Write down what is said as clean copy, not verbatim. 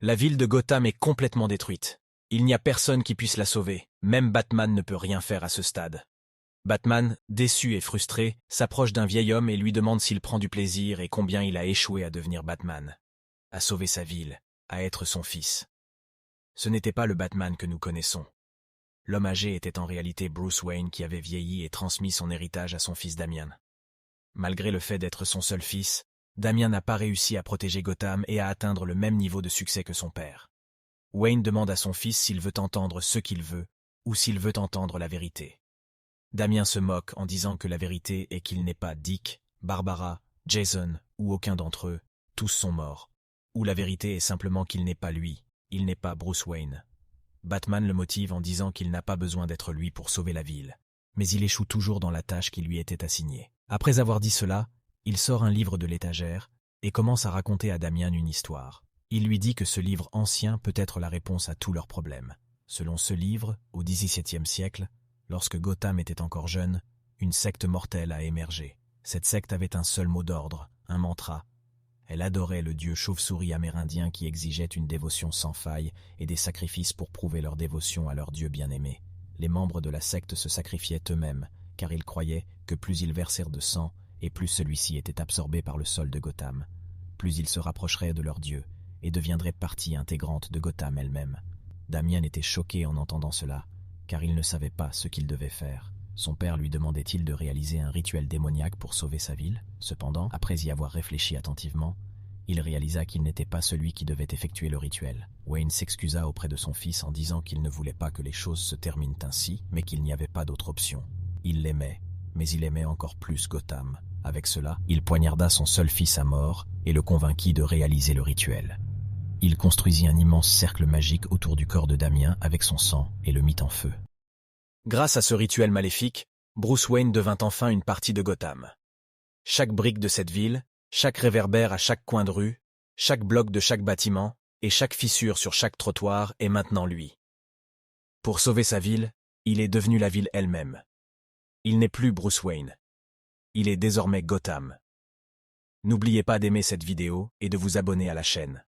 La ville de Gotham est complètement détruite. Il n'y a personne qui puisse la sauver. Même Batman ne peut rien faire à ce stade. Batman, déçu et frustré, s'approche d'un vieil homme et lui demande s'il prend du plaisir et combien il a échoué à devenir Batman. À sauver sa ville, à être son fils. Ce n'était pas le Batman que nous connaissons. L'homme âgé était en réalité Bruce Wayne qui avait vieilli et transmis son héritage à son fils Damian. Malgré le fait d'être son seul fils, Damian n'a pas réussi à protéger Gotham et à atteindre le même niveau de succès que son père. Wayne demande à son fils s'il veut entendre ce qu'il veut ou s'il veut entendre la vérité. Damian se moque en disant que la vérité est qu'il n'est pas Dick, Barbara, Jason ou aucun d'entre eux, tous sont morts. Ou la vérité est simplement qu'il n'est pas lui, il n'est pas Bruce Wayne. Batman le motive en disant qu'il n'a pas besoin d'être lui pour sauver la ville, mais il échoue toujours dans la tâche qui lui était assignée. Après avoir dit cela, il sort un livre de l'étagère et commence à raconter à Damian une histoire. Il lui dit que ce livre ancien peut être la réponse à tous leurs problèmes. Selon ce livre, au XVIIe siècle, lorsque Gotham était encore jeune, une secte mortelle a émergé. Cette secte avait un seul mot d'ordre, un mantra. Elle adorait le dieu chauve-souris amérindien qui exigeait une dévotion sans faille et des sacrifices pour prouver leur dévotion à leur dieu bien-aimé. Les membres de la secte se sacrifiaient eux-mêmes, car ils croyaient que plus ils versèrent de sang, et plus celui-ci était absorbé par le sol de Gotham, plus ils se rapprocheraient de leur dieu, et deviendraient partie intégrante de Gotham elle-même. Damian était choqué en entendant cela, car il ne savait pas ce qu'il devait faire. Son père lui demandait-il de réaliser un rituel démoniaque pour sauver sa ville? Cependant, après y avoir réfléchi attentivement, il réalisa qu'il n'était pas celui qui devait effectuer le rituel. Wayne s'excusa auprès de son fils en disant qu'il ne voulait pas que les choses se terminent ainsi, mais qu'il n'y avait pas d'autre option. Il l'aimait, mais il aimait encore plus Gotham. Avec cela, il poignarda son seul fils à mort et le convainquit de réaliser le rituel. Il construisit un immense cercle magique autour du corps de Damian avec son sang et le mit en feu. Grâce à ce rituel maléfique, Bruce Wayne devint enfin une partie de Gotham. Chaque brique de cette ville, chaque réverbère à chaque coin de rue, chaque bloc de chaque bâtiment et chaque fissure sur chaque trottoir est maintenant lui. Pour sauver sa ville, il est devenu la ville elle-même. Il n'est plus Bruce Wayne. Il est désormais Gotham. N'oubliez pas d'aimer cette vidéo et de vous abonner à la chaîne.